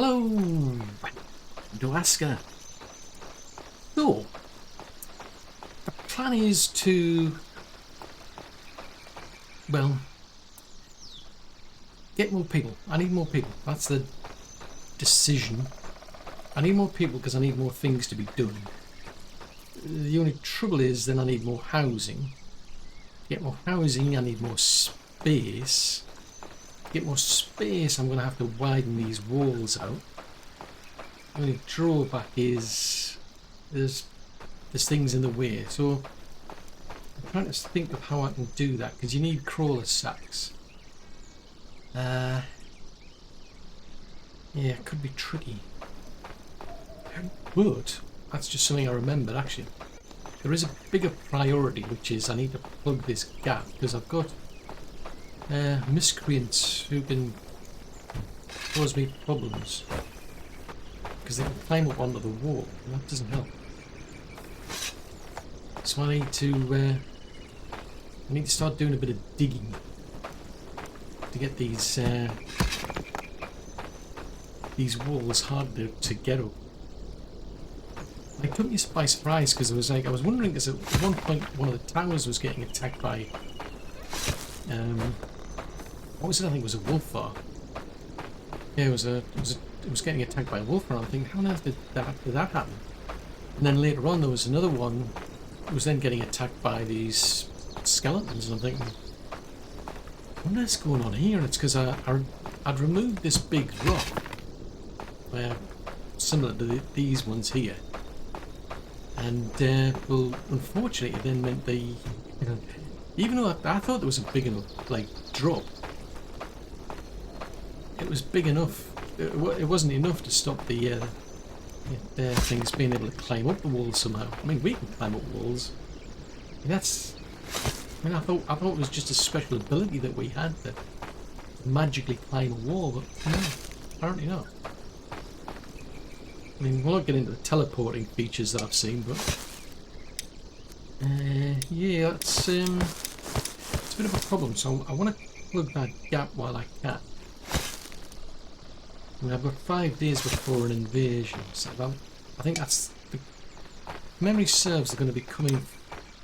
Hello, to Aska. So, the plan is to, well, get more people. I need more people. That's the decision. I need more people because I need more things to be done. The only trouble is then I need more housing. To get more housing, I need more space. To get more space, I'm going to have to widen these walls out. The only drawback is there's things in the way. So I'm trying to think of how I can do that, because you need crawler sacks. Yeah, it could be tricky. But that's just something I remembered actually. There is a bigger priority, which is I need to plug this gap, because I've got miscreants who can cause me problems. Because they can climb up onto the wall, and that doesn't help. So I need to start doing a bit of digging to get these walls harder to get up. It took me by surprise because I was wondering, because at one point one of the towers was getting attacked by what was it? I think it was a wolf. Yeah, it was getting attacked by a wolf, and I'm thinking, how on earth did that happen? And then later on there was another one that was then getting attacked by these skeletons, and I'm thinking, what is going on here? And it's because I'd removed this big rock, similar to these ones here. And, well, unfortunately, it then meant even though I thought there was a big enough, drop, it was big enough, it wasn't enough to stop the things being able to climb up the walls somehow. I mean, we can climb up walls. I thought it was just a special ability that we had to magically climb a wall, but no, apparently not. I mean, we'll not get into the teleporting features that I've seen, but yeah, it's a bit of a problem. So I want to plug that gap while I can. I mean, I've got 5 days before an invasion, so I think that's the memory serves are going to be coming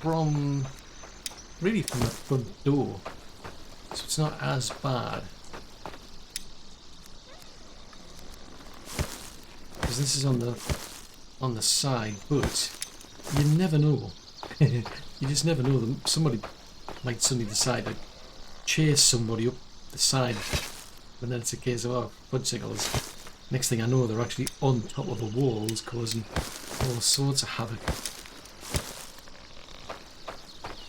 from really from the front door, so it's not as bad. Because this is on the side, but you never know. You just never know. Somebody might suddenly decide to chase somebody up the side, and then it's a case of, oh, fudgesicles. Next thing I know, they're actually on top of the walls, causing all sorts of havoc.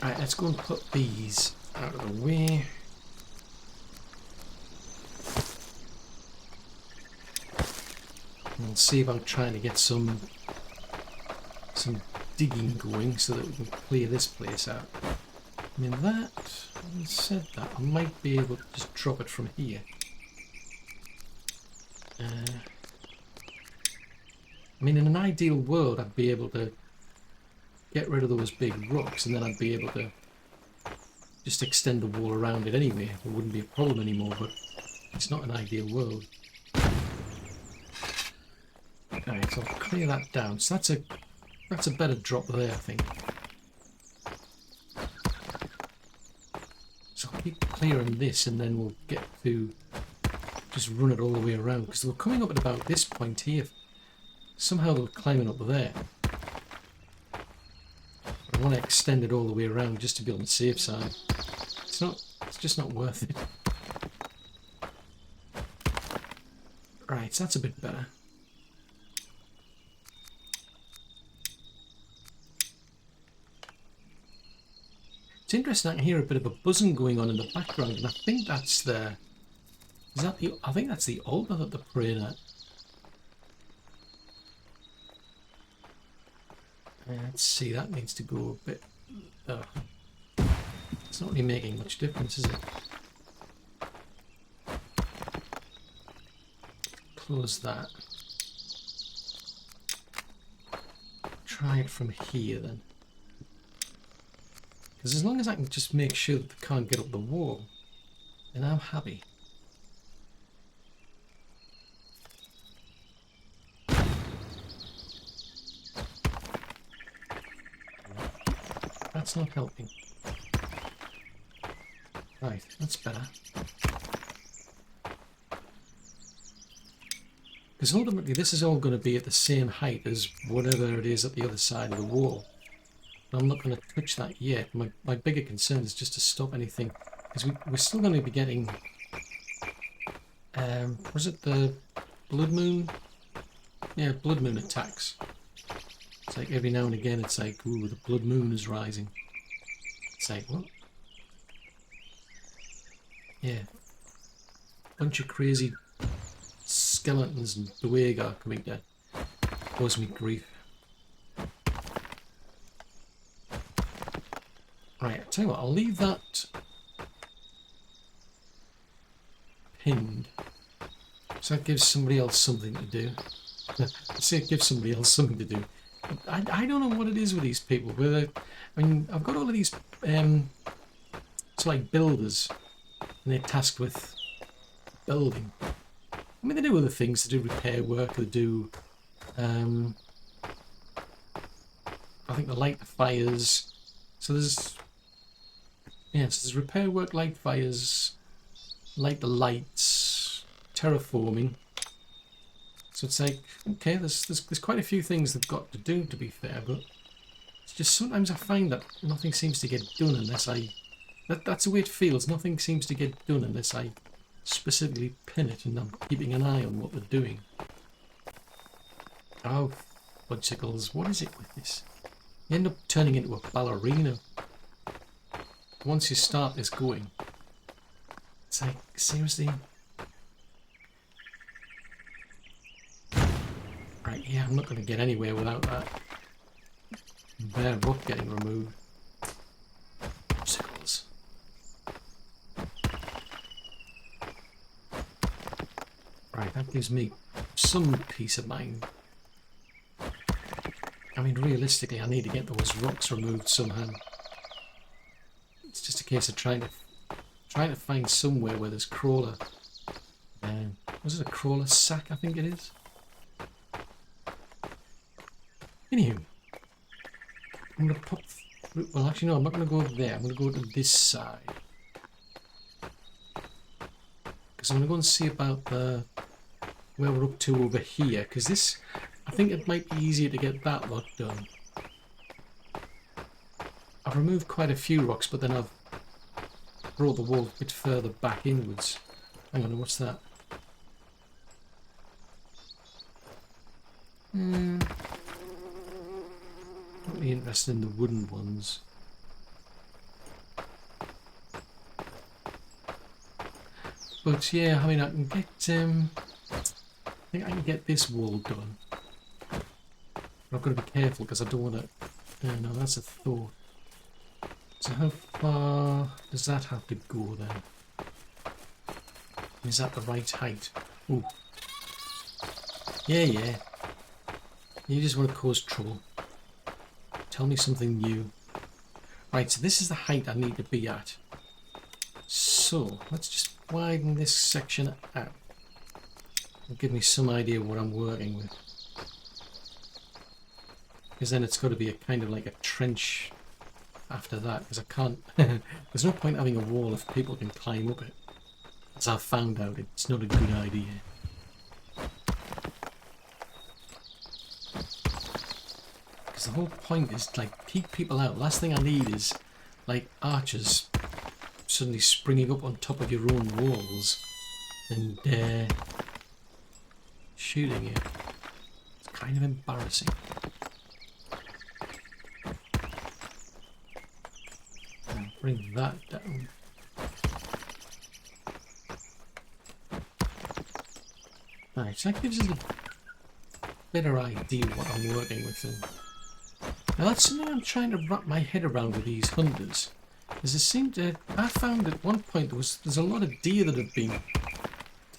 Right, let's go and put these out of the way. And we'll see about trying to get some digging going so that we can clear this place out. I mean, that, having said that, I might be able to just drop it from here. I mean, in an ideal world, I'd be able to get rid of those big rocks, and then I'd be able to just extend the wall around it anyway. It wouldn't be a problem anymore, but it's not an ideal world. Alright, so I'll clear that down. So that's a better drop there, I think. So I'll keep clearing this, and then we'll get to just run it all the way around, because they were coming up at about this point here. Somehow they were climbing up there. I want to extend it all the way around just to be on the safe side. It's just not worth it. Right, so that's a bit better. It's interesting, I can hear a bit of a buzzing going on in the background, and I think that's I think that's the altar that they're praying at. Let's see, that needs to go a bit. It's not really making much difference, is it? Close that. Try it from here then. Because as long as I can just make sure that they can't get up the wall, then I'm happy. not helping. Right, that's better. Because ultimately this is all going to be at the same height as whatever it is at the other side of the wall. I'm not going to touch that yet. My bigger concern is just to stop anything. Because we're still going to be getting... was it the blood moon? Yeah, blood moon attacks. It's like every now and again it's like, ooh, the blood moon is rising. It's like, what? Yeah. Bunch of crazy skeletons and EVGA coming to cause me grief. Right, I'll tell you what, I'll leave that pinned. So that gives somebody else something to do. I say it gives somebody else something to do. I don't know what it is with these people. Whether, I mean, I've got all of these it's like builders, and they're tasked with building. I mean, they do other things. They do repair work. They do, I think they light the fires. So there's, yes, there's repair work, light fires, light the lights, terraforming. So it's like, okay, there's quite a few things they've got to do, to be fair, but it's just sometimes I find that nothing seems to get done unless I... That's the way it feels. Nothing seems to get done unless I specifically pin it and I'm keeping an eye on what they're doing. Oh, fudgesicles, what is it with this? You end up turning into a ballerina. Once you start this going, it's like, seriously? Right, yeah, I'm not going to get anywhere without that bare rock getting removed. Sickles. Right, that gives me some peace of mind. I mean, realistically, I need to get those rocks removed somehow. It's just a case of trying to find somewhere where there's crawler. Was it a crawler sack? I think it is. Anywho, I'm going to pop through. Well, actually, no, I'm not going to go there. I'm going to go to this side. Because I'm going to go and see about where we're up to over here. Because this, I think it might be easier to get that lot done. I've removed quite a few rocks, but then I've brought the wall a bit further back inwards. Hang on, what's that? Not really interested in the wooden ones. But yeah, I mean, I can get, I think I can get this wall done. But I've got to be careful because I don't want to, no, that's a THOR. So how far does that have to go then? Is that the right height? Ooh. Yeah, yeah. You just want to cause trouble. Tell me something new. Right, so this is the height I need to be at. So, let's just widen this section out. It'll give me some idea what I'm working with. Because then it's got to be a kind of like a trench after that. Because I can't... There's no point having a wall if people can climb up it. As I've found out, it's not a good idea. The whole point is like keep people out. Last thing I need is like archers suddenly springing up on top of your own walls and shooting you. It's kind of embarrassing. I'll bring that down. Right, so that gives us a better idea what I'm working with then. Now that's something I'm trying to wrap my head around with these hunters. Because it seemed to, I found at one point there's a lot of deer that have been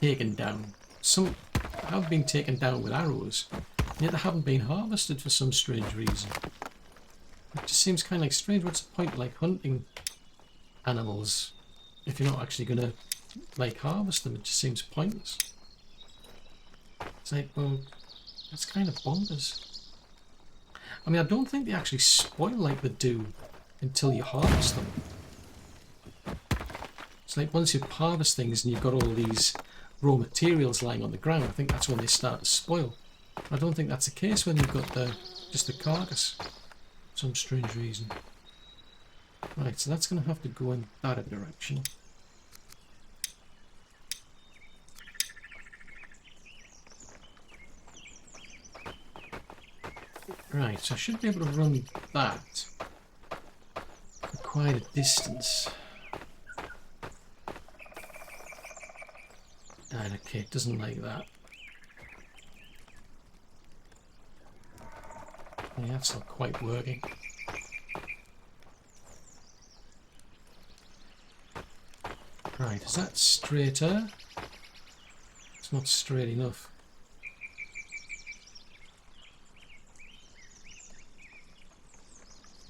taken down. Some have been taken down with arrows, yet they haven't been harvested for some strange reason. It just seems kind of like strange. What's the point like hunting animals if you're not actually going to like harvest them? It just seems pointless. It's like, well, that's kind of bonkers. I mean, I don't think they actually spoil like they do until you harvest them. It's like once you harvest things and you've got all these raw materials lying on the ground, I think that's when they start to spoil. I don't think that's the case when you've got just the carcass for some strange reason. Right, so that's going to have to go in that direction. Right, so I should be able to run that for quite a distance. And okay, it doesn't like that. Yeah, that's not quite working. Right, is that straighter? It's not straight enough.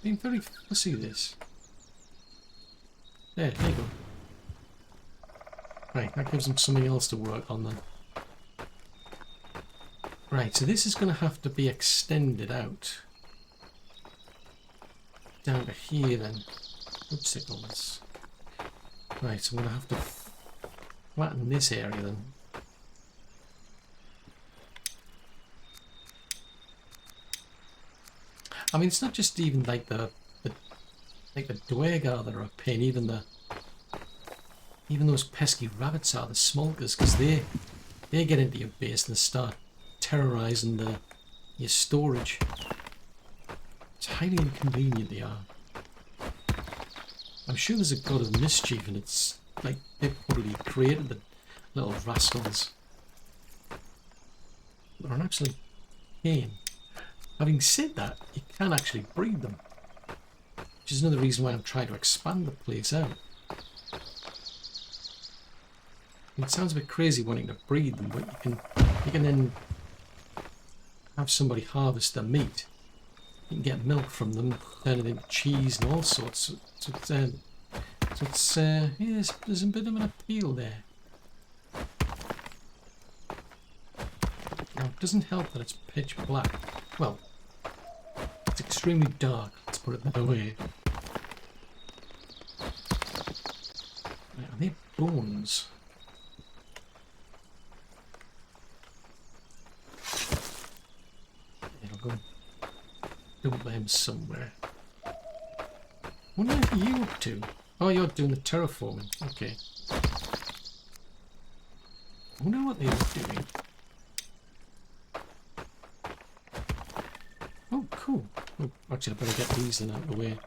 Being very fussy, this. There you go. Right, that gives them something else to work on then. Right, so this is going to have to be extended out. Down to here then. Obstacles. Right, so I'm going to have to flatten this area then. I mean, it's not just even like the Dwergar that are a pain, even those pesky rabbits are the smolkers, because they get into your base and they start terrorizing your storage. It's highly inconvenient, they are. I'm sure there's a god of mischief, and it's like they probably created the little rascals. They're an absolute pain. Having said that, you can actually breed them, which is another reason why I'm trying to expand the place out. It sounds a bit crazy wanting to breed them, but you can then have somebody harvest their meat. You can get milk from them, turn it into cheese and all sorts. So yes, there's a bit of an appeal there. Now it doesn't help that it's pitch black. Well, it's extremely dark. Let's put it that way. Are they bones? It'll go dump them somewhere. What are you up to? Oh, you're doing the terraforming. Okay. I wonder what they were doing. Oh, cool. Oh, actually, I better get these then out of the way.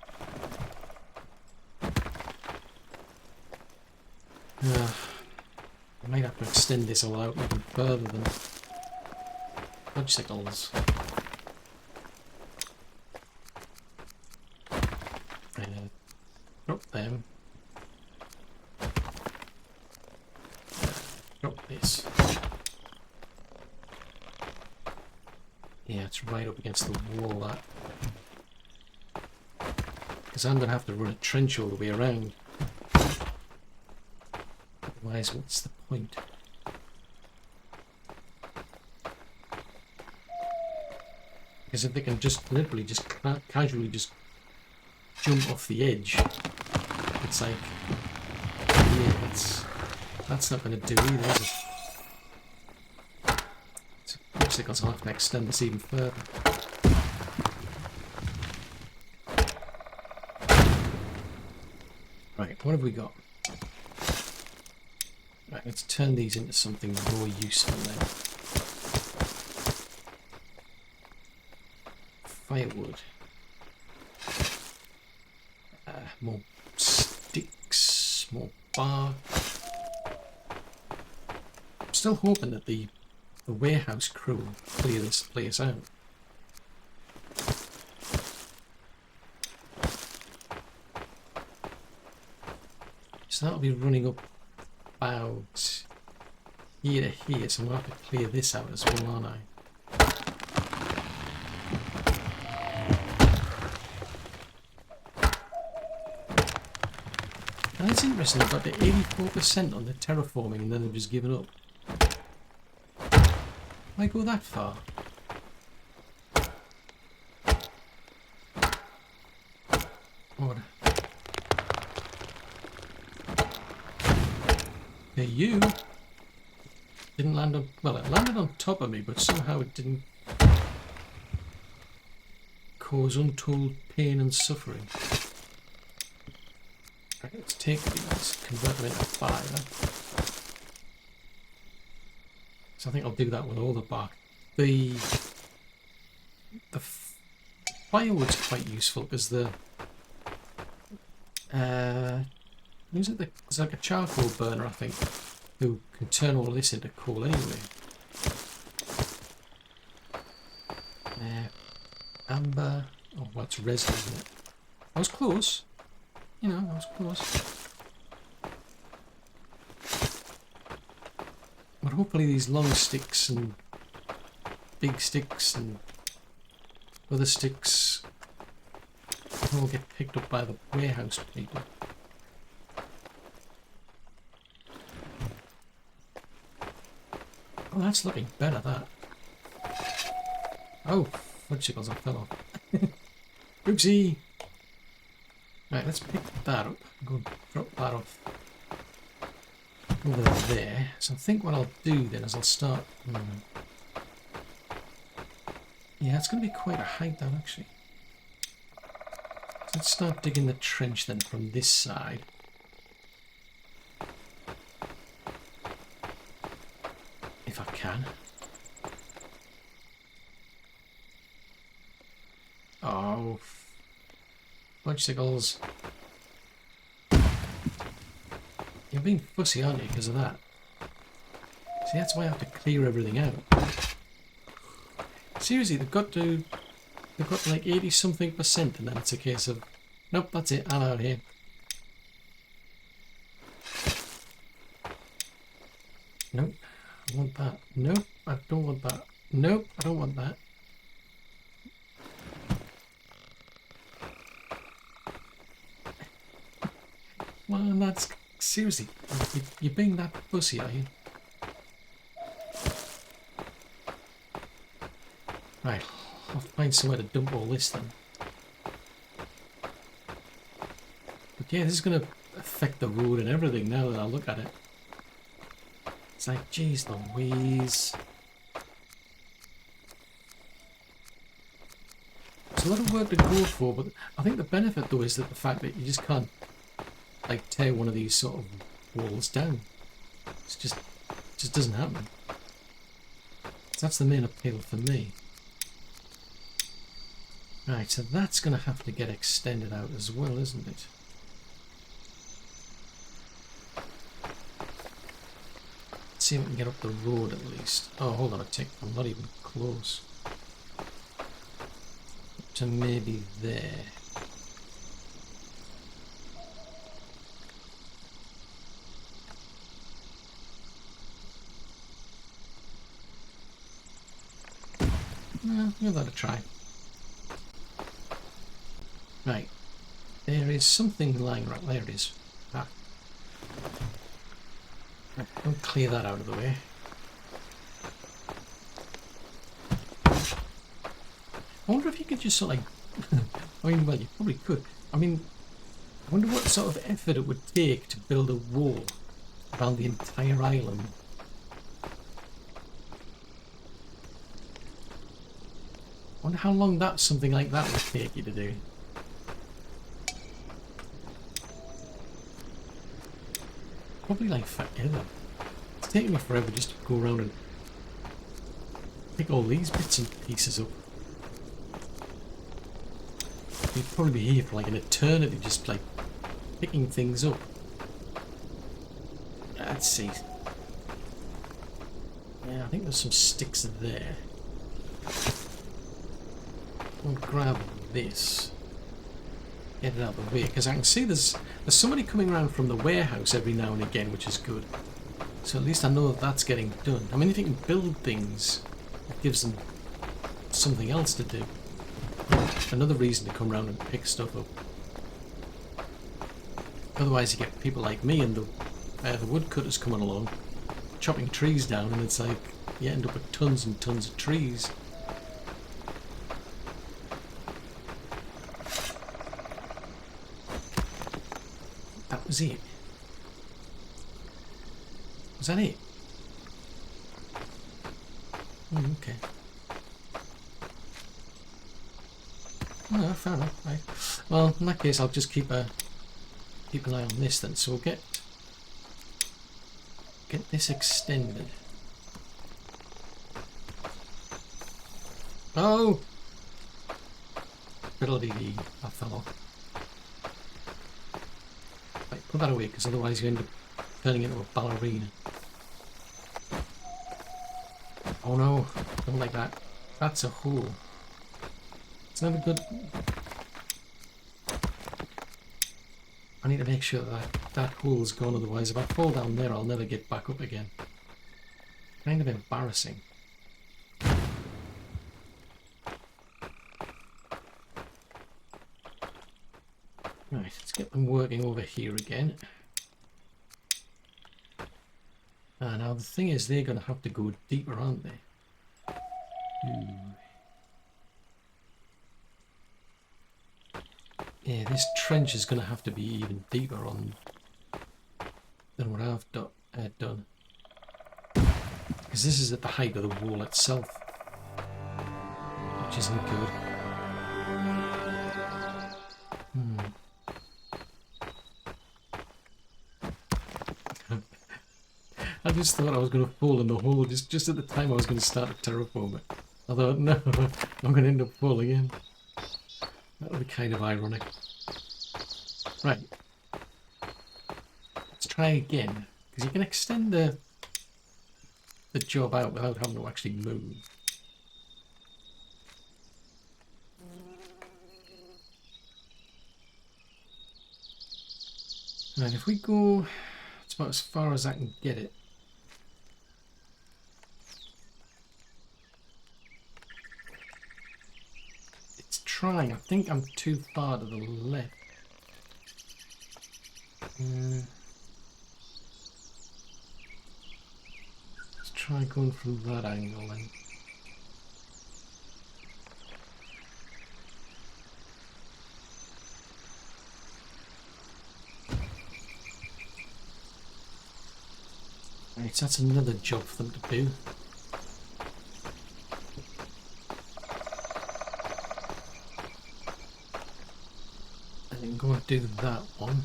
I might have to extend this all out even further than obstacles. Drop them. Drop this. Yeah, it's right up against the wall, that. Because I'm going to have to run a trench all the way around. Otherwise, what's the point? Because if they can just literally just casually just jump off the edge, it's like, yeah, that's not going to do either, is it? So obstacles, I'll have to extend this even further. Right, what have we got? Right, let's turn these into something more useful then. Firewood. More sticks, more bark. I'm still hoping that the warehouse crew will clear this place out. So that'll be running up about here to here, so I'm going to have to clear this out as well, aren't I? And it's interesting, I've got the 84% on the terraforming and then I've just given up. Why go that far? Oh, Okay, you didn't land on... Well, it landed on top of me, but somehow it didn't cause untold pain and suffering. Right, let's take these, convert them into fibre. So I think I'll do that with all the bark. The firewood's quite useful because the it's like a charcoal burner, I think, who can turn all this into coal anyway. Amber. Oh, well, it's resin, isn't it? I was close. You know, I was close. But hopefully these long sticks and big sticks and other sticks will get picked up by the warehouse people. Oh, that's looking better, that. Oh, fudgesicles, I fell off. Oopsie! Right, let's pick that up. Go and drop that off over there. So I think what I'll do then is I'll start... Yeah, it's going to be quite a height then, actually. So let's start digging the trench then from this side. If I can. Oh, fudgesicles. You're being fussy, aren't you, because of that? See, that's why I have to clear everything out. Seriously, they've got like 80-something%, and then it's a case of, nope, that's it, I'm out here. Nope, I want that. Nope, I don't want that. Nope, I don't want that. Well, that's... Seriously, you're being that fussy, are you? Right, I'll find somewhere to dump all this then. But yeah, this is going to affect the road and everything now that I look at it. It's like, geez Louise. It's a lot of work to go for, but I think the benefit though is that the fact that you just can't like tear one of these sort of walls down. It just doesn't happen. So that's the main appeal for me. Right, so that's going to have to get extended out as well, isn't it? Let's see if we can get up the road at least. Oh, hold on a tick. I'm not even close. Up to maybe there. Well, give that a try. Right, there is something lying right there. It is. Ah. Right, I'll clear that out of the way. I wonder if you could just sort of like... I mean, well, you probably could. I mean, I wonder what sort of effort it would take to build a wall around the entire island. I wonder how long something like that would take you to do. Probably like forever. It's taking me forever just to go around and pick all these bits and pieces up. You'd probably be here for like an eternity just like picking things up. Let's see. Yeah, I think there's some sticks there. I'll grab this. Get it out of the way, because I can see there's somebody coming around from the warehouse every now and again, which is good. So at least I know that that's getting done. I mean, if you can build things, it gives them something else to do. Another reason to come around and pick stuff up. Otherwise you get people like me and the woodcutters coming along, chopping trees down, and it's like you end up with tons and tons of trees. That was it. Is that it? Okay. Oh, fair enough. Right. Well, in that case, I'll just keep an eye on this then. So we'll get this extended. Oh! Bloody, that fell off. Right, put that away, because otherwise you end up turning into a ballerina. Oh no, don't like that. That's a hole. It's never good. I need to make sure that hole's gone, otherwise if I fall down there I'll never get back up again. Kind of embarrassing. Right, let's get them working over here again. Now the thing is, they're going to have to go deeper, aren't they? Yeah, this trench is going to have to be even deeper on than what I've done. Because this is at the height of the wall itself, which isn't good. I just thought I was going to fall in the hole just at the time I was going to start to terraform it. I thought, no, I'm going to end up falling in. That would be kind of ironic. Right. Let's try again. Because you can extend the job out without having to actually move. Right, if we go... It's about as far as I can get it. Trying. I think I'm too far to the left. Let's try going from that angle then. Right, so that's another job for them to do. Go and do that one.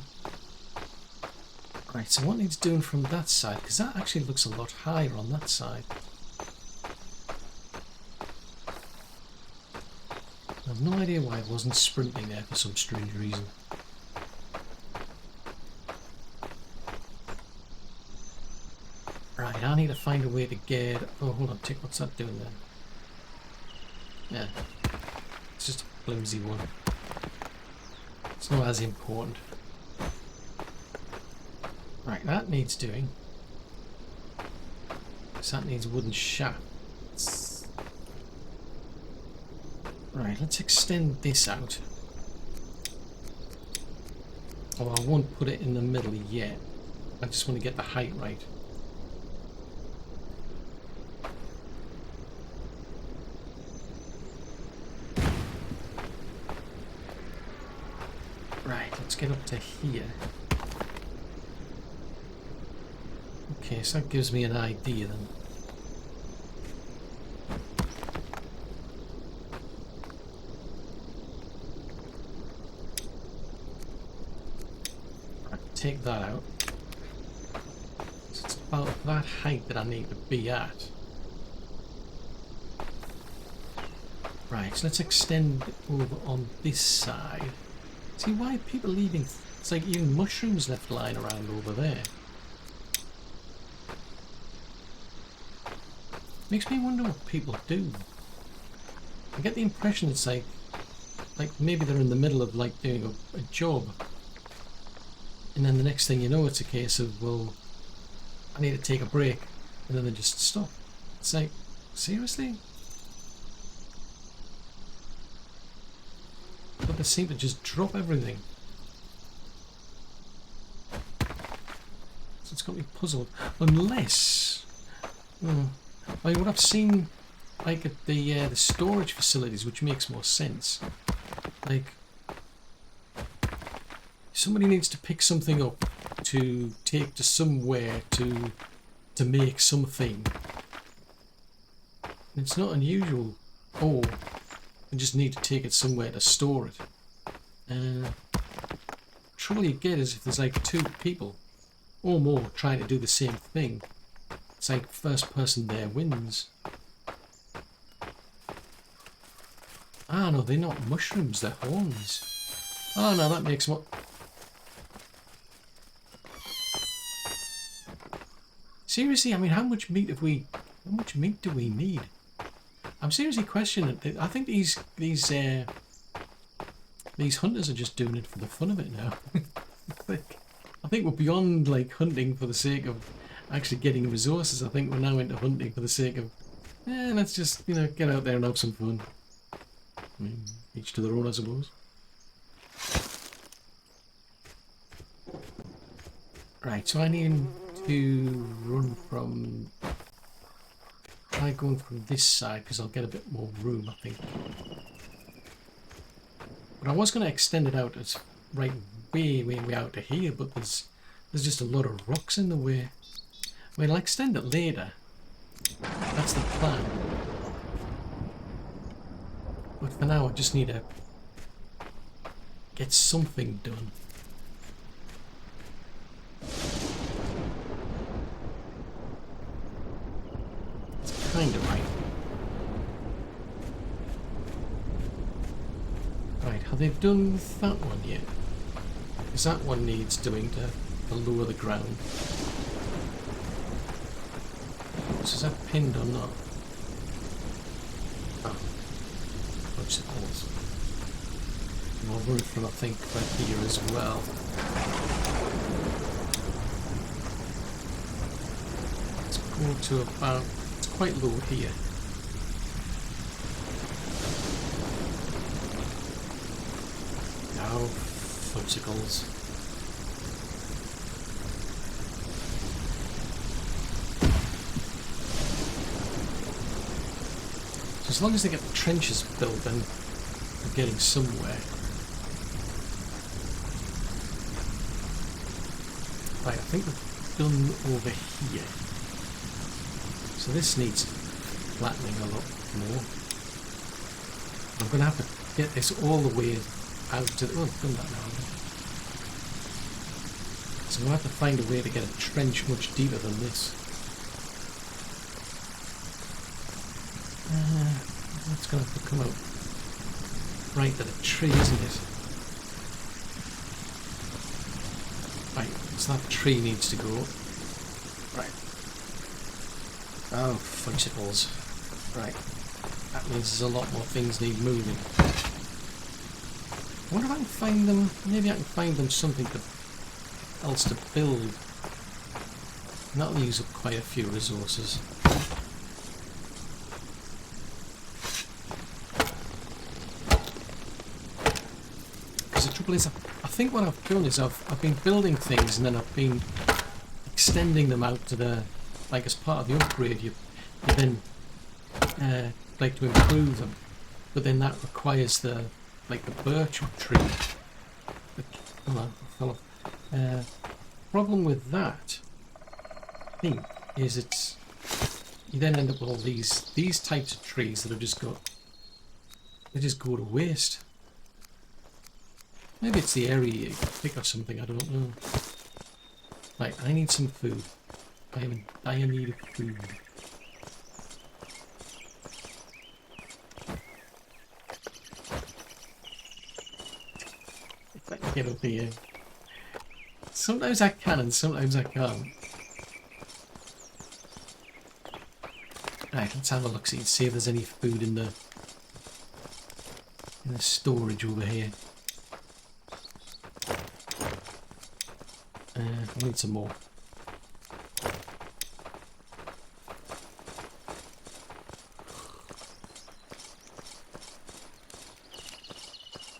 Right, so what needs doing from that side? Because that actually looks a lot higher on that side. I have no idea why it wasn't sprinting there for some strange reason. Right, I need to find a way to get... Oh, hold on, tick, what's that doing there? Yeah, it's just a flimsy one. It's not as important. Right, that needs doing. So that needs wooden shafts. Right, let's extend this out. Oh, I won't put it in the middle yet. I just want to get the height right. Let's get up to here. Okay, so that gives me an idea then. Right, take that out. So it's about that height that I need to be at. Right, so let's extend over on this side. See, why are people leaving? It's like even mushrooms left lying around over there. Makes me wonder what people do. I get the impression it's like maybe they're in the middle of like doing a job, and then the next thing you know, it's a case of, well, I need to take a break, and then they just stop. It's like, seriously? But they seem to just drop everything. So it's got me puzzled. Unless... I mean, what I've seen, like at the storage facilities, which makes more sense. Like, somebody needs to pick something up to take to somewhere to to make something. It's not unusual. Or we just need to take it somewhere to store it. Trouble you get is if there's like 2 people or more trying to do the same thing. It's like first person there wins. Ah no, they're not mushrooms, they're horns. Oh no, that makes more... Seriously, I mean, how much meat do we need? I'm seriously questioning it. I think these hunters are just doing it for the fun of it now. I think we're beyond like hunting for the sake of actually getting resources. I think we're now into hunting for the sake of, let's just, you know, get out there and have some fun. I mean, each to their own, I suppose. Right, so I need to run from... Try going from this side because I'll get a bit more room, I think. But I was going to extend it out as right way out to here, but there's just a lot of rocks in the way. I mean, I'll extend it later. That's the plan. But for now, I just need to get something done. It's kind of right. Right, have they done that one yet? Because that one needs doing to lower the ground. So is that pinned or not? Oh. Bunch of holes. More room from, I think, back here as well. Let's go to about... It's quite low here. Now, fudgicles. So as long as they get the trenches built, then they're getting somewhere. Right, I think we've done over here. So this needs flattening a lot more. I'm going to have to get this all the way out to the... Oh, I've done that now. So we'll have to find a way to get a trench much deeper than this. That's going to have to come out right to the tree, isn't it? Right, so that tree needs to go. Right. Oh, fudgicles. Right. That means there's a lot more things need moving. I wonder if I can find them... Maybe I can find them something else to build. And that'll use up quite a few resources. Because the trouble is, I think what I've done is I've been building things and then I've been extending them out to the... Like as part of the upgrade, you then like to improve them, but then that requires the birch tree. Hold on, I fell off. Problem with that, I think, is it's you then end up with all these types of trees that have just got they just go to waste. Maybe it's the area you pick or something. I don't know. Right, I need some food. I am in dire need of food. If I can get up here. Sometimes I can and sometimes I can't. Right, let's have a look, see if there's any food in the storage over here. I need some more.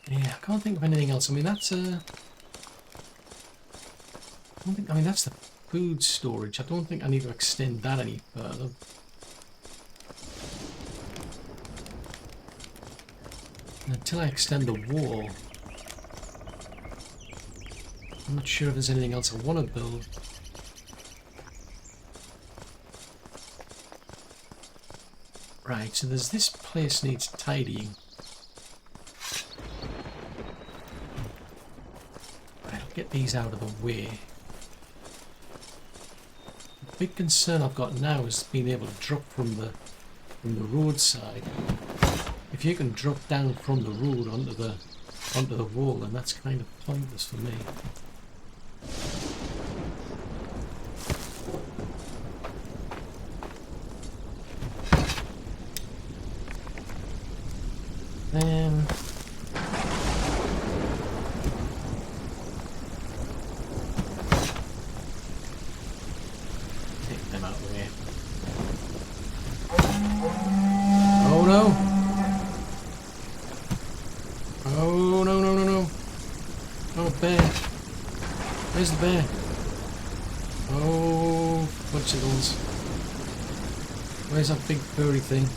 Yeah, I can't think of anything else. I mean, that's I mean, that's the food storage. I don't think I need to extend that any further. Until I extend the wall, I'm not sure if there's anything else I want to build. Right, so there's this place needs tidying. Right, I'll get these out of the way. The big concern I've got now is being able to drop from the roadside. If you can drop down from the road onto the wall, then that's kind of pointless for me. Take them out of the way. Oh no! Oh no no no no! Oh bear! Where's the bear? Oh fudgicles! Where's that big furry thing?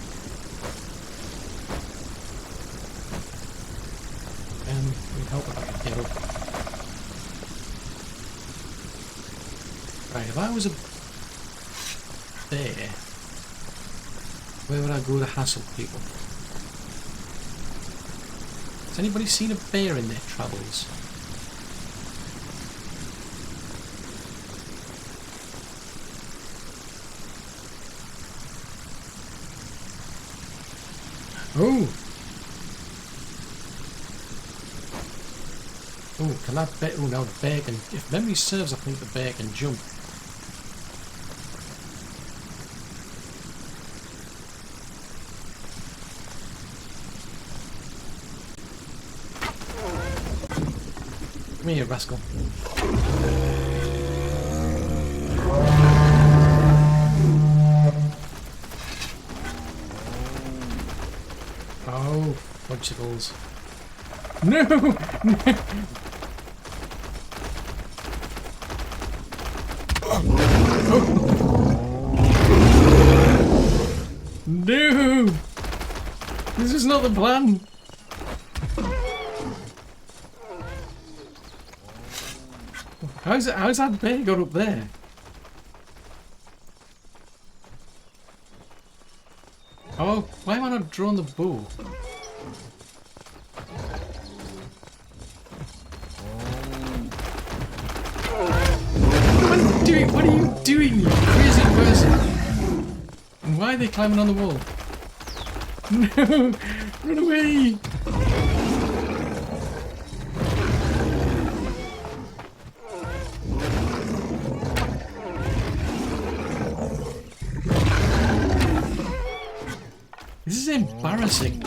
Help if I can get up. Right, if I was a bear, where would I go to hassle people? Has anybody seen a bear in their travels? Oh! Oh, can that bear... Oh, now the bear can... If memory serves, I think the bear can jump. Come here, rascal. Oh, fudgicles. No! No! No! This is not the plan! How's that bear got up there? Oh, why am I not drawing the bow? What are you doing, you crazy person? And why are they climbing on the wall? No! Run away! This is embarrassing.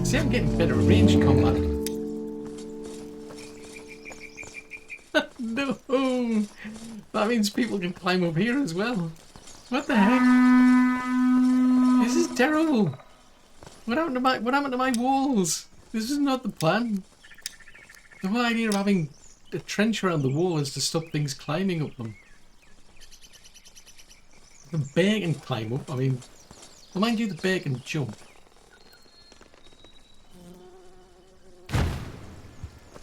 See, I'm getting better at range combat. No! That means people can climb up here as well. What the heck? This is terrible. What happened to my walls? This is not the plan. The whole idea of having a trench around the wall is to stop things climbing up them. The bear can climb up. I mean, well, mind you, the bear can jump.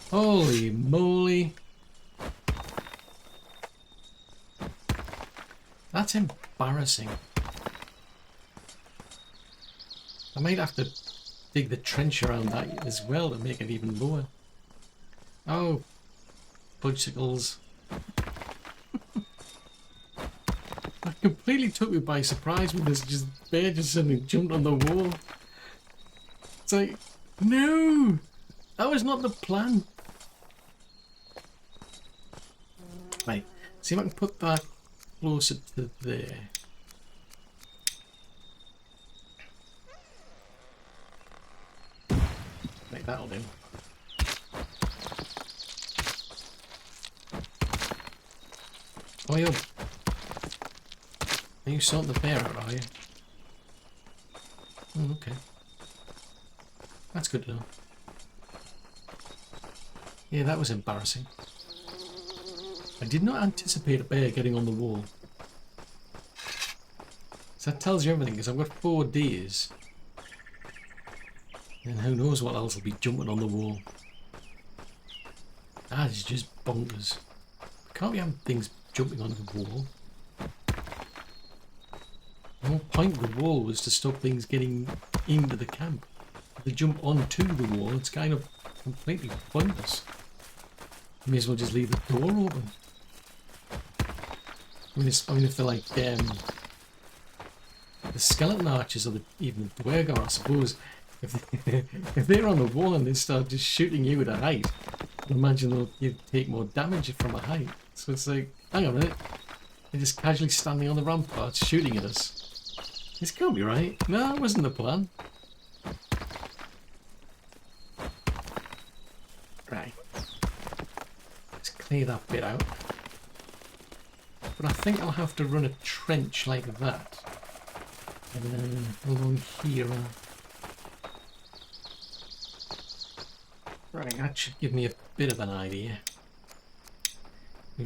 Holy moly. That's embarrassing. I might have to dig the trench around that as well to make it even lower. Oh, fudgicles. That completely took me by surprise when this bear just suddenly jumped on the wall. It's like, no! That was not the plan. Right, see if I can put that closer to there. Right, that'll do. Oh, you sorting the bear out, are you? Oh, okay. That's good to know. Yeah, that was embarrassing. I did not anticipate a bear getting on the wall. So that tells you everything, because I've got 4 days. And who knows what else will be jumping on the wall. That is just bonkers. Can't be having things jumping on the wall. The whole point of the wall was to stop things getting into the camp. If they jump onto the wall, it's kind of completely pointless. You may as well just leave the door open. I mean, if they're like the skeleton archers or even the Dwergar, I suppose, if they're on the wall and they start just shooting you at a height, I imagine you'd take more damage from a height. So it's like, hang on a minute, they're just casually standing on the ramparts shooting at us. This can't be right. No, that wasn't the plan. Right. Let's clear that bit out. But I think I'll have to run a trench like that. And then along here. Right, that should give me a bit of an idea. We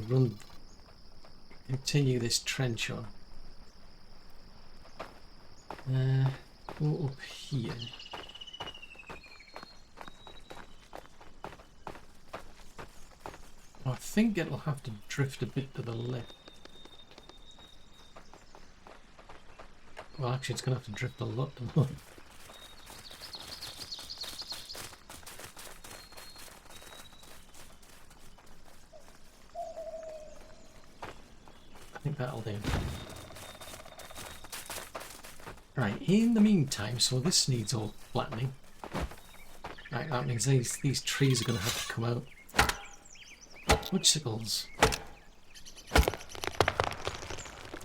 continue this trench on. Go up here. I think it'll have to drift a bit to the left. Well, actually, it's going to have to drift a lot to the left. I think that'll do. Right, in the meantime, so this needs all flattening. Right, that means these trees are going to have to come out. Woodsickles.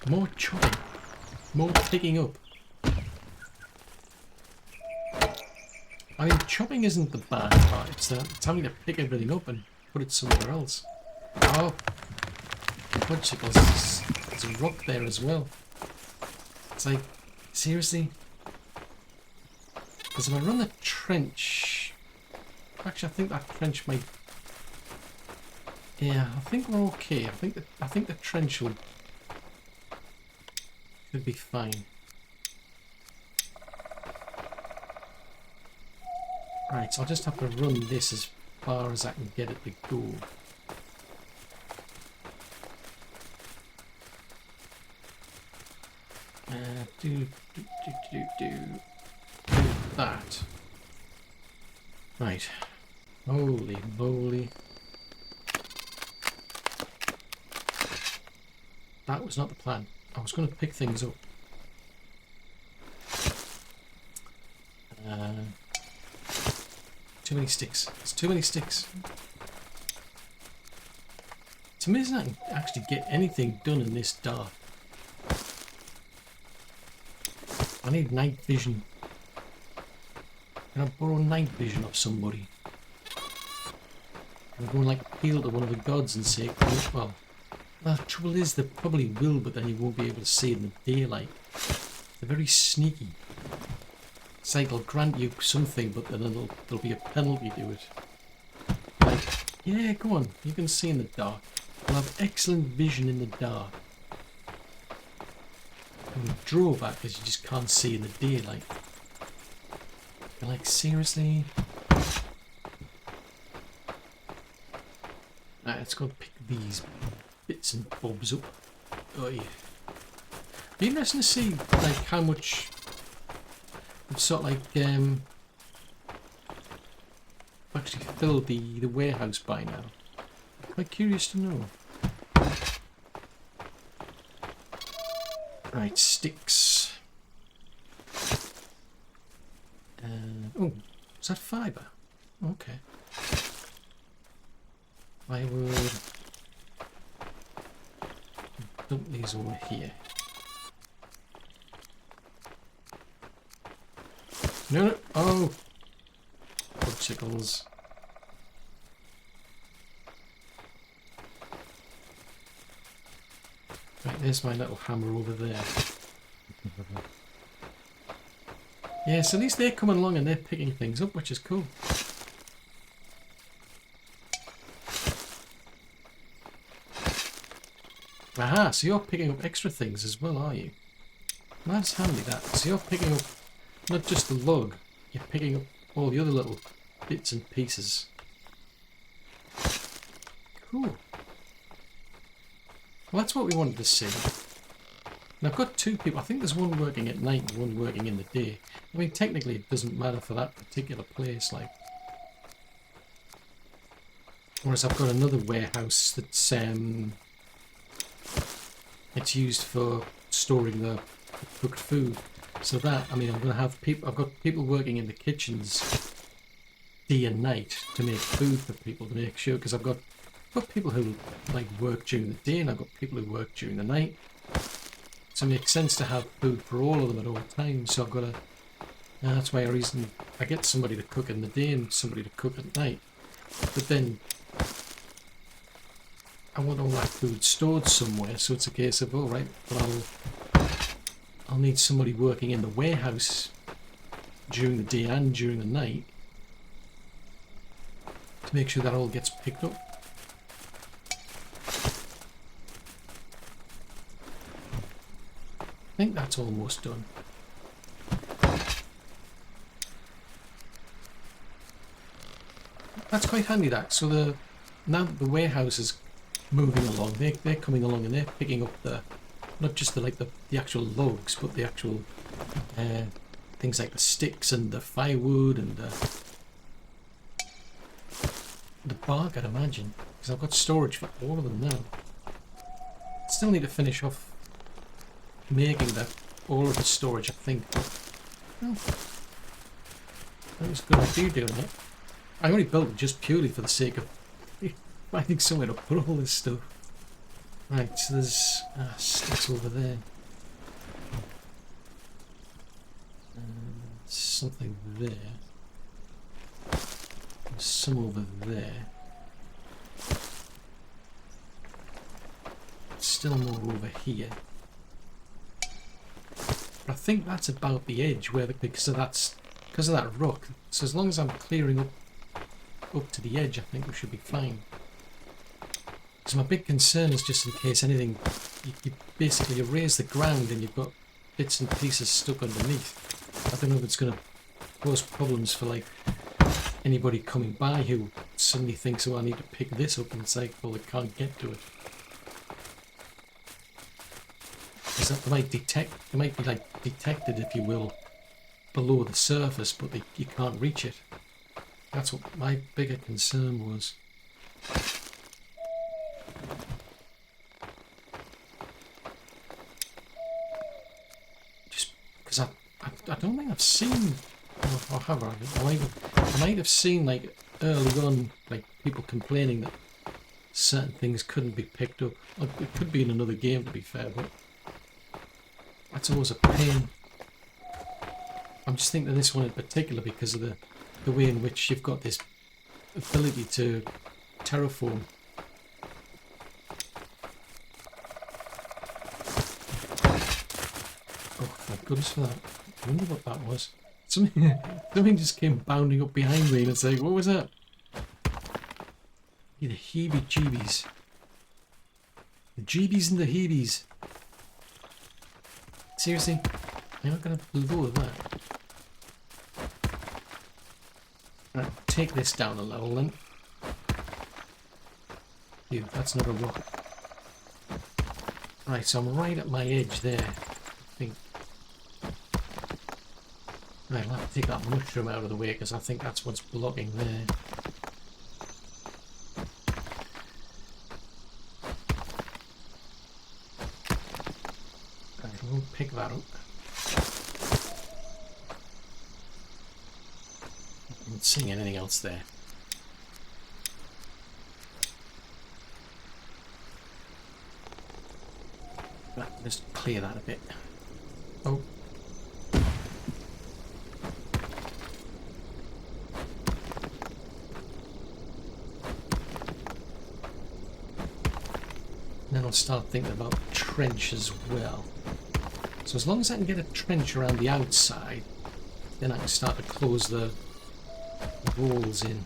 More chopping. More picking up. I mean, chopping isn't the bad part. It's having to pick everything up and put it somewhere else. Oh, woodsickles. There's a rock there as well. It's like, seriously? Because if I run the trench... Actually, I think that trench might... Yeah, I think we're okay. I think the trench should be fine. Right, so I'll just have to run this as far as I can get it to go. Do that. Right. Holy moly. That was not the plan. I was going to pick things up. Too many sticks. It's too many sticks. It's amazing I can actually get anything done in this dark. I need night vision. Can I borrow night vision off somebody? Can I go and like appeal to one of the gods and say, well, the trouble is they probably will, but then you won't be able to see it in the daylight. They're very sneaky. It's like they'll grant you something, but then there'll be a penalty to it. Like, yeah, go on, you can see in the dark. You'll have excellent vision in the dark. And the drawback is you just can't see in the daylight. You're like, seriously? Right, let's go pick these bits and bobs up. Oh yeah. Be interesting to see like how much I've sort of like actually filled the warehouse by now. I'm quite curious to know. Right, sticks. Oh, is that fibre? Okay. I will dump these over here. No. Oh! Woodsickles. Right, there's my little hammer over there. Yeah, so at least they're coming along and they're picking things up, which is cool. Aha, so you're picking up extra things as well, are you? Well, that's handy, that. So you're picking up not just the log, you're picking up all the other little bits and pieces. Cool. Well, that's what we wanted to see. And I've got two people. I think there's one working at night and one working in the day. I mean, technically it doesn't matter for that particular place, like. Whereas I've got another warehouse that's it's used for storing the cooked food. So that, I mean, I'm going to have people. I've got people working in the kitchens day and night to make food for people, to make sure, because I've got people who like work during the day and I've got people who work during the night. So it makes sense to have food for all of them at all times. So I've got to. That's why I get somebody to cook in the day and somebody to cook at night. But then I want all that food stored somewhere, so it's a case of, all right, but I'll need somebody working in the warehouse during the day and during the night to make sure that all gets picked up. I think that's almost done. That's quite handy, that. So now that the warehouse is moving along, they're coming along and they're picking up not just the actual logs, but the actual things like the sticks and the firewood and the bark, I'd imagine, because I've got storage for all of them now. Still need to finish off making all of the storage, I think. But, well, that was a good idea doing it. I only built it just purely for the sake of finding somewhere to put all this stuff. Right, so there's sticks over there. Something there. There's some over there. Still more over here. But I think that's about the edge where because of that rock. So as long as I'm clearing up to the edge, I think we should be fine. Because my big concern is just in case anything, you basically raise the ground and you've got bits and pieces stuck underneath. I don't know if it's going to cause problems for like anybody coming by who suddenly thinks, oh, I need to pick this up, and it's like, well, they can't get to it. Because they might be like detected, if you will, below the surface, but you can't reach it. That's what my bigger concern was. Just because I don't think I've seen, or have I might have seen like early on, like people complaining that certain things couldn't be picked up. It could be in another game, to be fair, but that's always a pain. I'm just thinking of this one in particular because of the way in which you've got this ability to terraform. Oh, thank goodness for that. I wonder what that was. Something just came bounding up behind me and it's like, what was that? The heebie-jeebies. The jeebies and the heebies. Seriously? You're not going to blow that. Right, take this down a level then. Ew, that's not a rock. Right, so I'm right at my edge there, I think. Right, I'll have to take that mushroom out of the way because I think that's what's blocking there. Right, we'll pick that up. I'm not seeing anything else there. Right, just clear that a bit. Oh. Then I'll start thinking about the trench as well. So as long as I can get a trench around the outside, then I can start to close the walls in.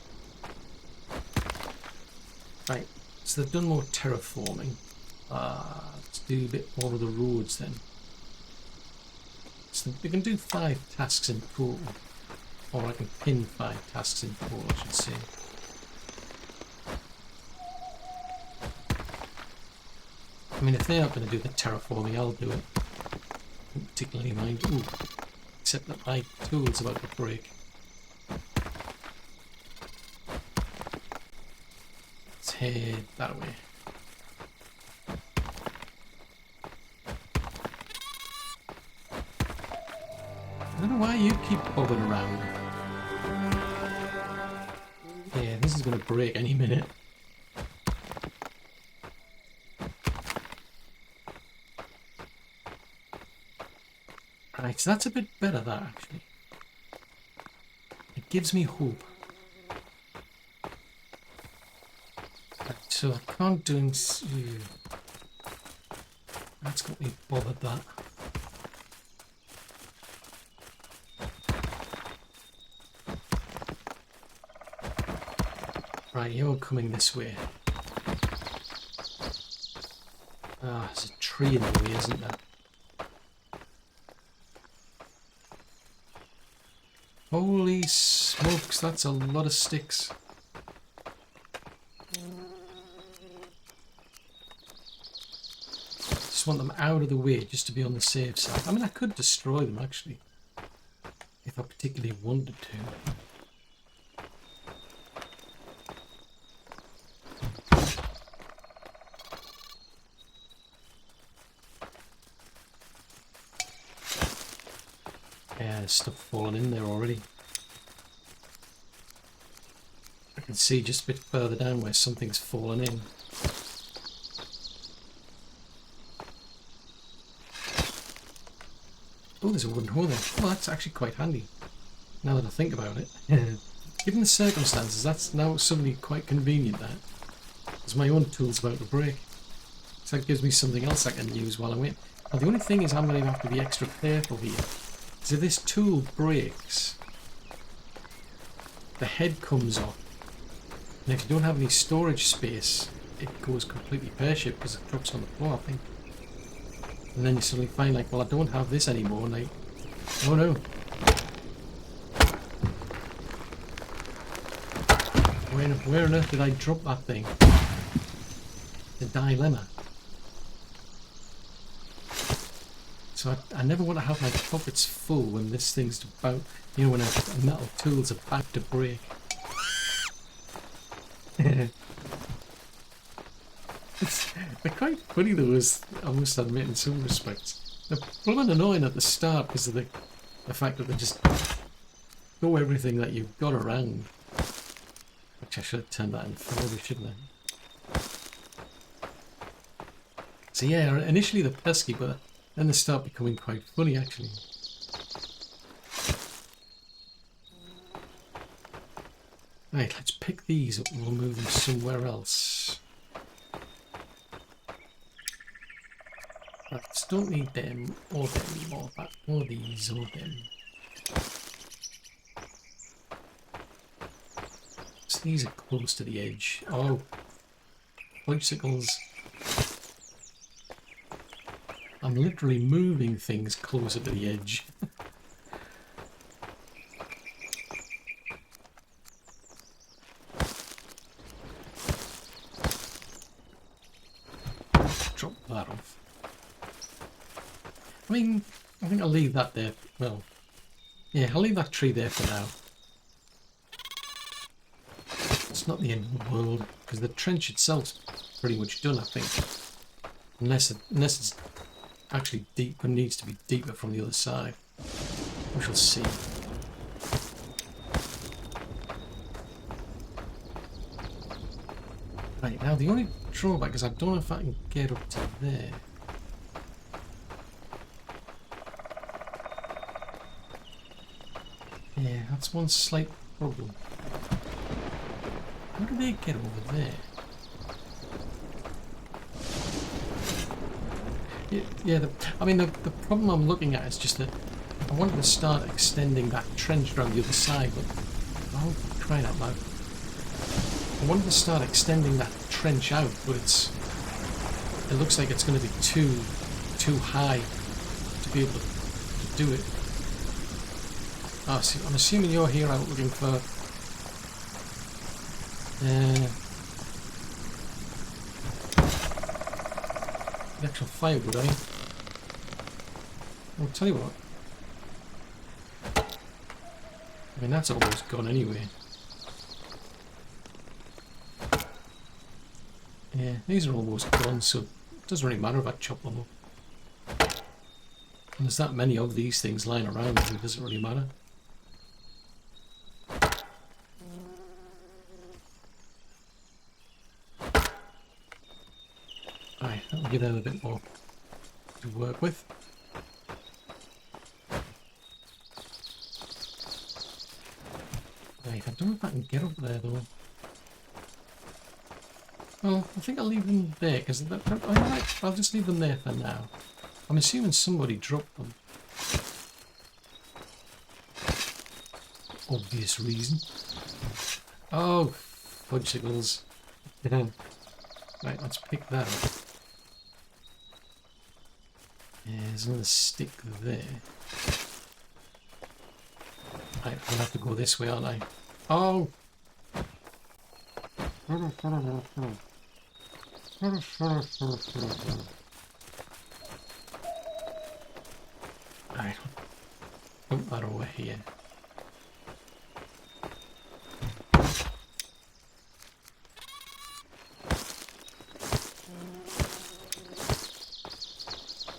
Right, so they've done more terraforming. Let's do a bit more of the roads then. So we can do 5 tasks in total. Or I can pin 5 tasks in 4, I should say. I mean, if they aren't going to do the terraforming, I'll do it. I don't particularly mind. Ooh. Except that my tool's about to break. Let's head that way. I don't know why you keep bobbing around. Yeah, this is going to break any minute. Right, so that's a bit better, that, actually. It gives me hope. Right, so I can't do... That's got me bothered, that. Right, you're coming this way. Ah, there's a tree in the way, isn't there? Holy smokes, that's a lot of sticks. Just want them out of the way just to be on the safe side. I mean, I could destroy them actually, if I particularly wanted to. Yeah, there's stuff falling in there already. I can see just a bit further down where something's fallen in. Oh, there's a wooden hole there. Oh, that's actually quite handy, now that I think about it. Given the circumstances, that's now suddenly quite convenient, that. Because my own tool's about to break. So that gives me something else I can use while I'm waiting. Now, the only thing is I'm going to have to be extra careful here. So if this tool breaks, the head comes off, and if you don't have any storage space, it goes completely pear-shaped because it drops on the floor, I think. And then you suddenly find, like, well, I don't have this anymore, and like, oh no. Where on earth did I drop that thing? The dilemma. So I never want to have my pockets full when this thing's about, you know, when a metal tool's about to break. They're quite funny though, I must admit, in some respects. They're blooming annoying at the start because of the fact that they just throw everything that you've got around. Which I should have turned that in further, shouldn't I? So yeah, initially they're pesky, but then they start becoming quite funny, actually. Right, let's pick these up and we'll move them somewhere else. Right, don't need them, or them, or that, or these, or them. So these are close to the edge. Oh, bicycles. I'm literally moving things closer to the edge. Drop that off. I mean, I think I'll leave that there. Well, yeah, I'll leave that tree there for now. It's not the end of the world, because the trench itself's pretty much done, I think. Unless it's actually deep and needs to be deeper from the other side. We shall see. Right, now the only drawback is I don't know if I can get up to there. Yeah, that's one slight problem. How do they get over there? Yeah, I mean, the problem I'm looking at is just that I wanted to start extending that trench around the other side, but oh, crying out loud. I wanted to start extending that trench out, but it looks like it's going to be too high to be able to do it. Oh, see, I'm assuming you're here out looking for the actual firewood, are you? I'll tell you what. I mean, that's almost gone anyway. Yeah, these are almost gone, so it doesn't really matter if I chop them up. And there's that many of these things lying around, so it doesn't really matter. Right, that'll give them a bit more to work with. Right, I don't know if I can get up there though. Well, I think I'll leave them there, because I'll just leave them there for now. I'm assuming somebody dropped them. Obvious reason. Oh, fudgesicles. Right, let's pick that up. Yeah, there's another stick there. Right, I'll have to go this way, aren't I? Oh! Right, dump that over here.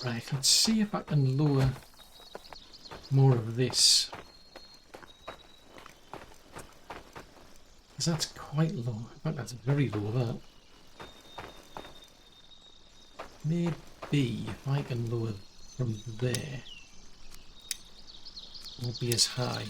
Right, let's see if I can lower more of this. Because that's quite low. In fact, that's very low, that. Maybe if I can lower from there, it won't be as high.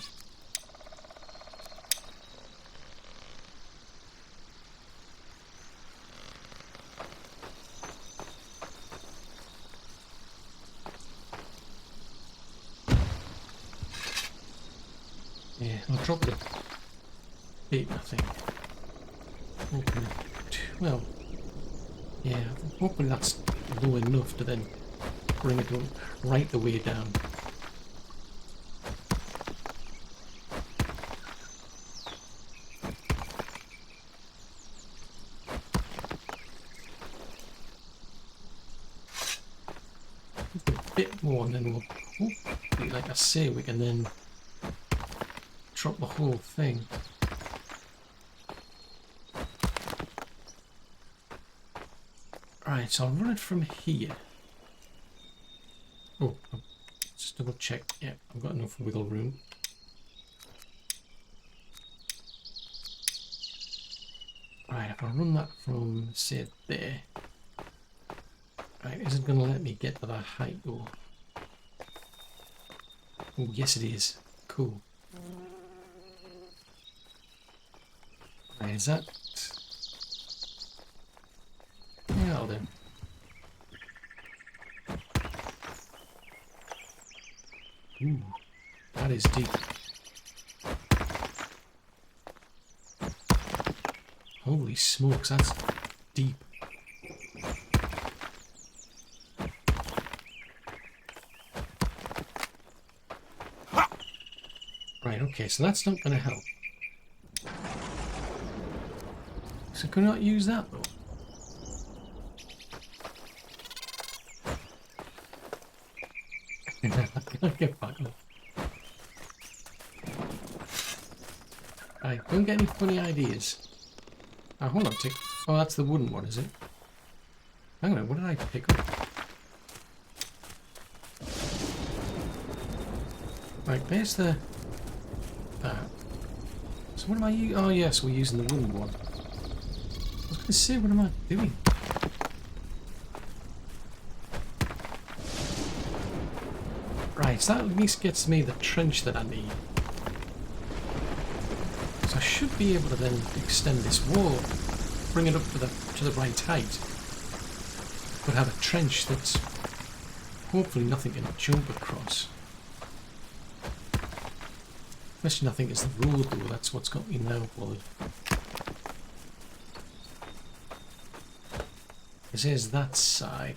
Yeah, I'll drop it a bit, I think. Hopefully, well, yeah, hopefully that's low enough to then bring it right the way down. Just a bit more, and then we'll, hopefully, like I say, we can then drop the whole thing. Right, so I'll run it from here. Oh, just double check. Yeah, I've got enough wiggle room. Right, if I run that from, say, there. Right, is it going to let me get to that height though? Oh, yes it is. Cool. Right, is that... Yeah, that'll do. Ooh, that is deep. Holy smokes, that's deep. Right, okay, so that's not going to help. So can I not use that though? Get back up. Right, don't get any funny ideas. Oh, hold on, tick. Oh, that's the wooden one, is it? Hang on, what did I pick up? Right, there's the... So what am I using? Oh yes, we're using the wooden one. I was going to say, what am I doing? Right, so that at least gets me the trench that I need. So I should be able to then extend this wall, bring it up to the right height, but have a trench that's hopefully nothing can jump across. Question I think is the road though, that's what's got me now bothered. Because here's that side.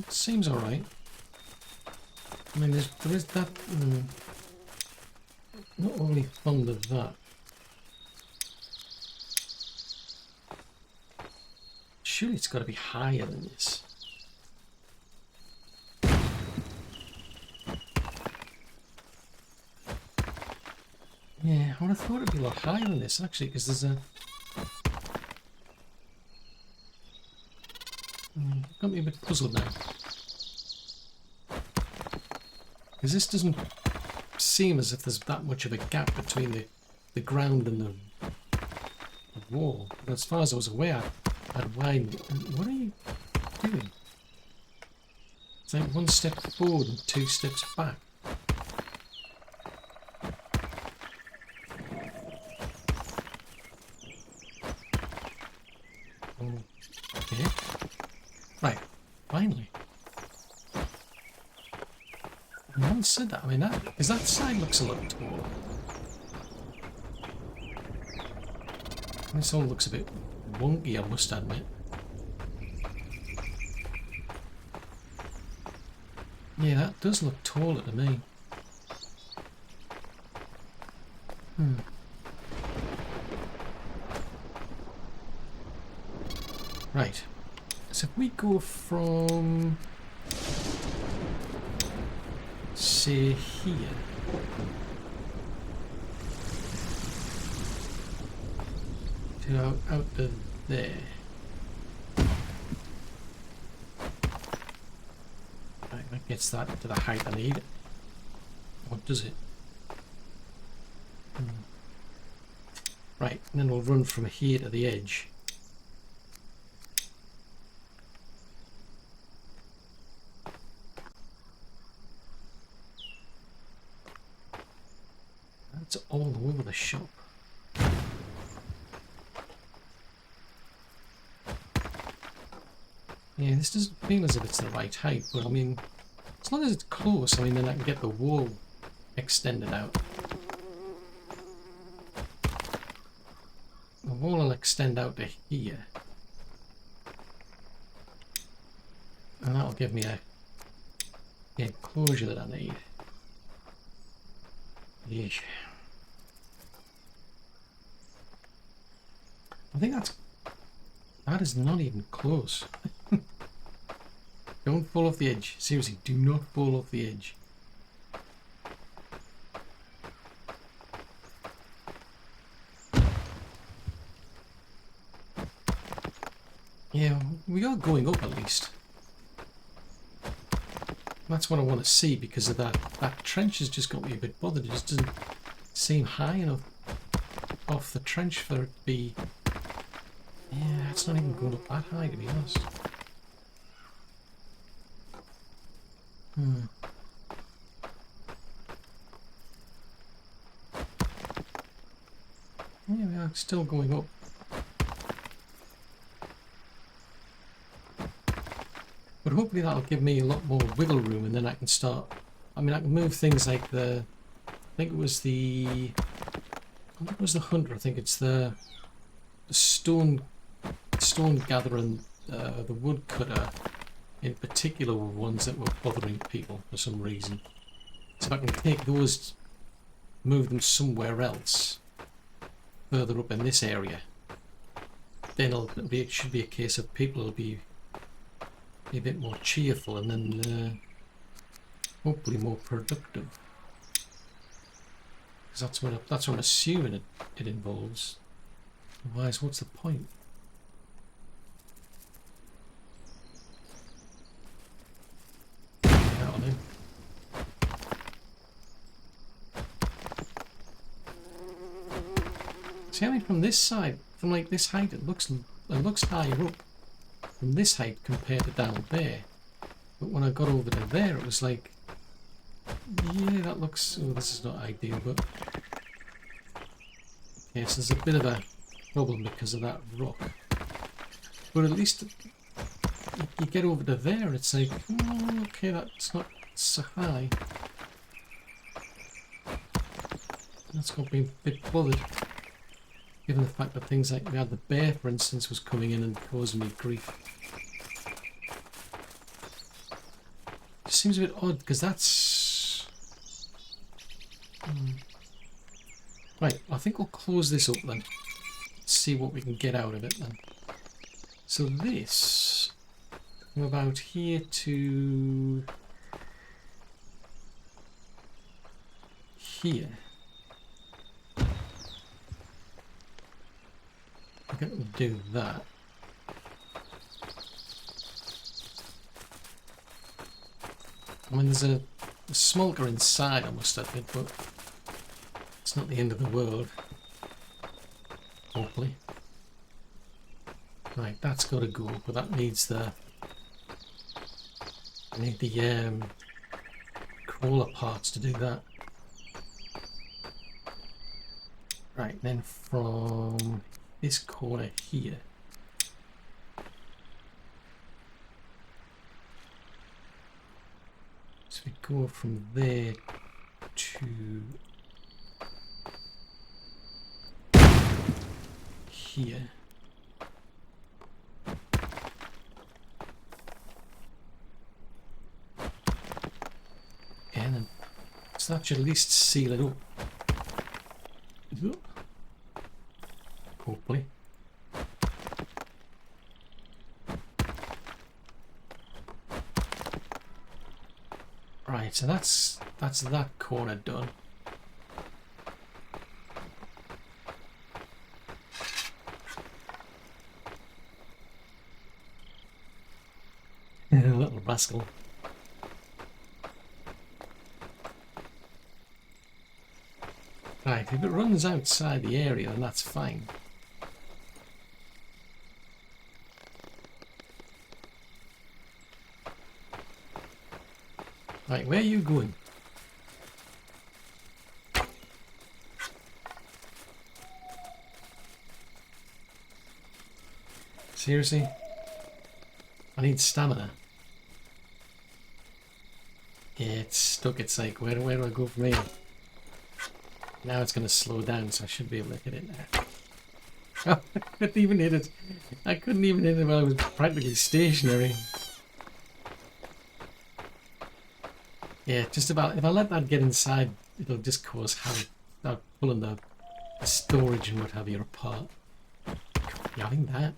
seems alright. I mean, there is that... not overly fond of that. Surely it's got to be higher than this. Yeah, I would have thought it'd be a lot higher than this, actually, because there's a... got me a bit puzzled now. Because this doesn't seem as if there's that much of a gap between the ground and the wall. But as far as I was aware, I'd widened it. And what are you doing? It's like 1 step forward and 2 steps back. Okay. Right, finally. I haven't said that. I mean, because that side looks a lot taller. This all looks a bit wonky, I must admit. Yeah, that does look taller to me. Right. So if we go from... say here. To out to there. Right, that gets that to the height I need. What does it? Right, and then we'll run from here to the edge. That's all over the shop. Yeah, this doesn't feel as if it's the right height, but I mean, as long as it's close, I mean, then I can get the wall extended out. The wall will extend out to here. And that'll give me the enclosure that I need. Yeesh. I think that is not even close. Don't fall off the edge. Seriously, do not fall off the edge. Yeah, we are going up at least. That's what I want to see because of that. That trench has just got me a bit bothered. It just doesn't seem high enough off the trench for it to be... Yeah, it's not even going up that high, to be honest. Yeah, we are still going up. But hopefully that'll give me a lot more wiggle room and then I can start... I mean, I can move things like the... I think it was the hunter. I think it's the stone gatherer and the wood cutter in particular were ones that were bothering people for some reason. So if I can take those, move them somewhere else, further up in this area, then it should be a case of people will be a bit more cheerful and then hopefully more productive. Because that's what I'm assuming it involves. Otherwise, what's the point? See, I mean, from this side, from like this height, it looks higher up from this height compared to down there. But when I got over to there, it was like, yeah, that looks. Oh, this is not ideal, but yes, there's a bit of a problem because of that rock. But at least you get over to there, it's like, oh, okay, that's not so high. That's got me a bit bothered. Given the fact that things like we had the bear, for instance, was coming in and causing me grief. seems a bit odd because that's... Right, I think we'll close this up then. See what we can get out of it then. So this, from about here to here. I think we'll do that. I mean, there's a smolker inside, I must admit, but it's not the end of the world. Hopefully. Right, that's got to go, but that needs the... I need the crawler parts to do that. Right, then from this corner here. So we go from there to here. And then, so that should at least seal it up. Hopefully. Right, so that's that corner done. Little rascal. Right, if it runs outside the area, then that's fine. Right, where are you going? Seriously? I need stamina. Yeah, it's stuck. It's like, where do I go from here? Now it's going to slow down, so I should be able to hit it now. Oh, I couldn't even hit it. I couldn't even hit it while I was practically stationary. Yeah, just about. If I let that get inside, it'll just cause havoc. Start pulling the storage and what have you apart. You having that?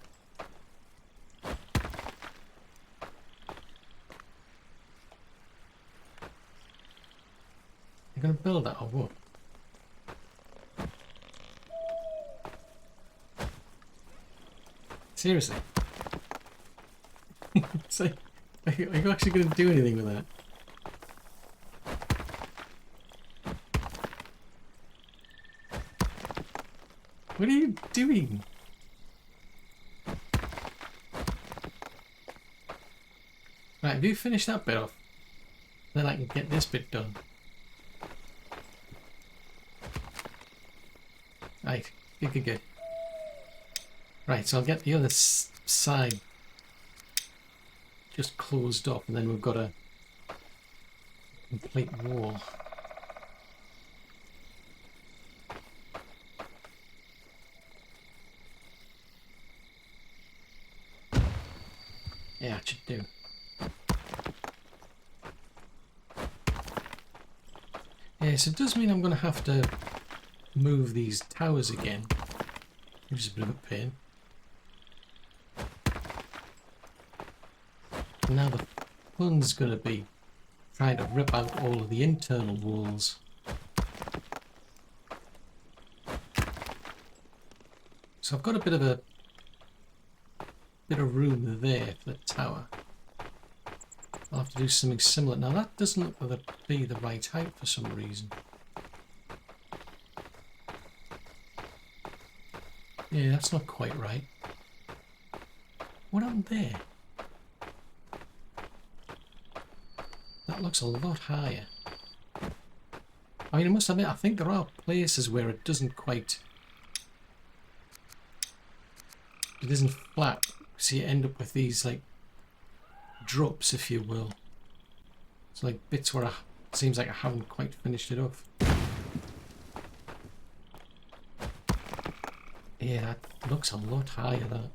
You're going to build that or what? Seriously? It's like, are you actually going to do anything with that? What are you doing? Right, have you finished that bit off? Then I can get this bit done. Right, good. Right, so I'll get the other side just closed up, and then we've got a complete wall. Yeah, it should do. Yeah, so it does mean I'm going to have to move these towers again, which is a bit of a pain. Now the fun's going to be trying to rip out all of the internal walls. So I've got a bit of room there for the tower. I'll have to do something similar. Now that doesn't look to be the right height for some reason. Yeah, that's not quite right. What happened there? That looks a lot higher. I mean, I must admit, I think there are places where it doesn't quite... It isn't flat, so you end up with these, like, drops, if you will. It's like bits where it seems like I haven't quite finished it off. Yeah, that looks a lot higher, that.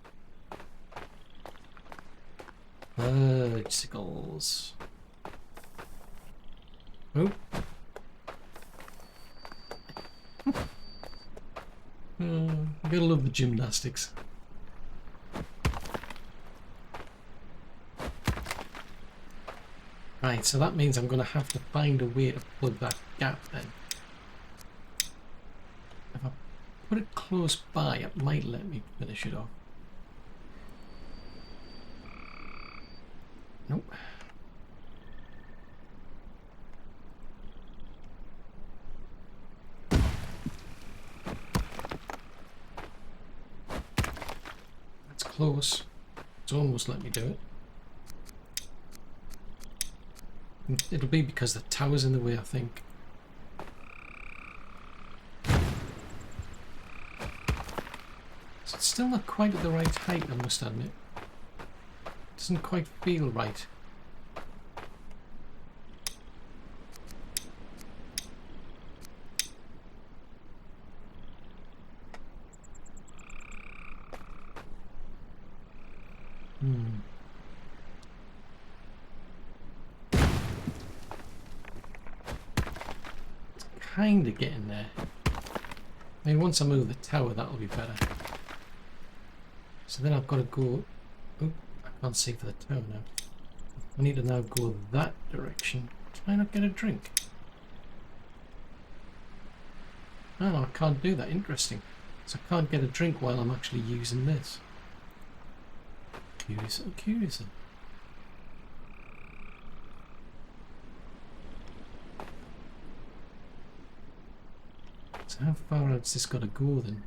Bicycles. Oh. Gotta love the gymnastics. Right, so that means I'm going to have to find a way to plug that gap then. If I put it close by, it might let me finish it off. Nope. That's close. It's almost let me do it. It'll be because the tower's in the way, I think. So it's still not quite at the right height, I must admit. It doesn't quite feel right. Kind of getting there. I mean, once I move the tower, that'll be better. So then I've got to go. Oh, I can't see for the tower now. I need to now go that direction. Try not get a drink. Oh, no, I can't do that. Interesting. So I can't get a drink while I'm actually using this. Curious. Oh, curious. So how far out's this got to go then?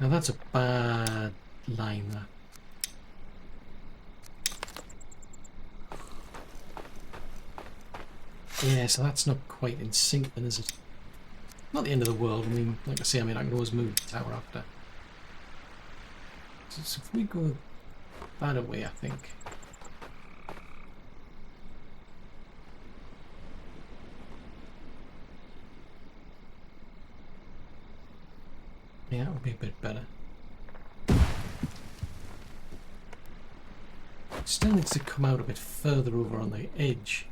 Now that's a bad line there. Yeah, so that's not quite in sync then, is it? Not the end of the world. I mean, like I say, I can always move the tower after. So if we go that away, I think. Yeah, that would be a bit better. Still needs to come out a bit further over on the edge.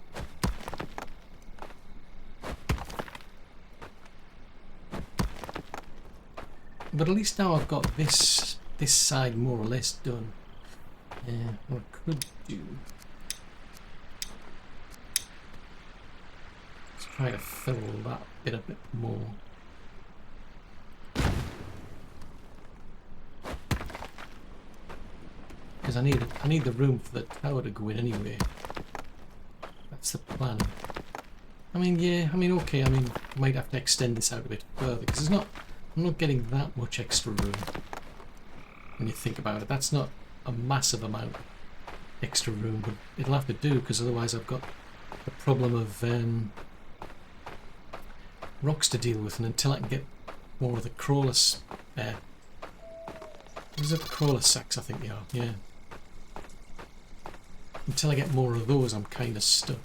But at least now I've got this side more or less done. Yeah, what I could do. Let's try to fill that bit a bit more. Because I need the room for the tower to go in anyway. That's the plan. I mean, yeah, I mean, okay, I mean, I might have to extend this out a bit further because I'm not getting that much extra room. When you think about it, that's not a massive amount of extra room, but it'll have to do because otherwise I've got the problem of rocks to deal with, and until I can get more of the crawler, what is it, crawler sacks I think they are, yeah. Until I get more of those, I'm kind of stuck.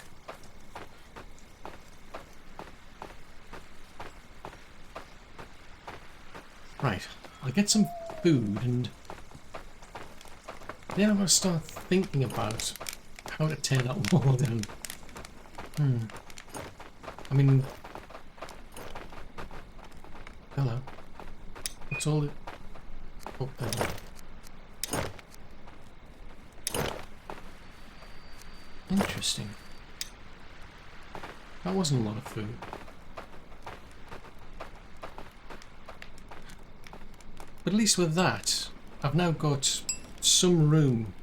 Right, I'll get some food and then I'm going to start thinking about how to tear that wall down. I mean, hello. What's all it? Oh, there. Interesting. That wasn't a lot of food. But at least with that, I've now got some room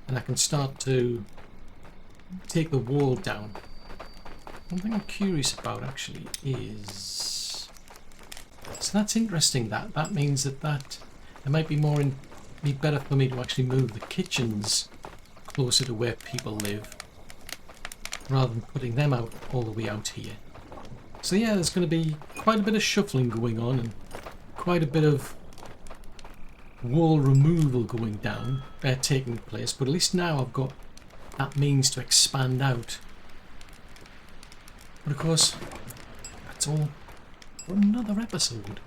and I can start to take the wall down. One thing I'm curious about actually is... So that's interesting, that means that it might be be better for me to actually move the kitchens closer to where people live rather than putting them out all the way out here. So yeah, there's going to be quite a bit of shuffling going on and quite a bit of wall removal going down, taking place, but at least now I've got that means to expand out. But of course, that's all for another episode.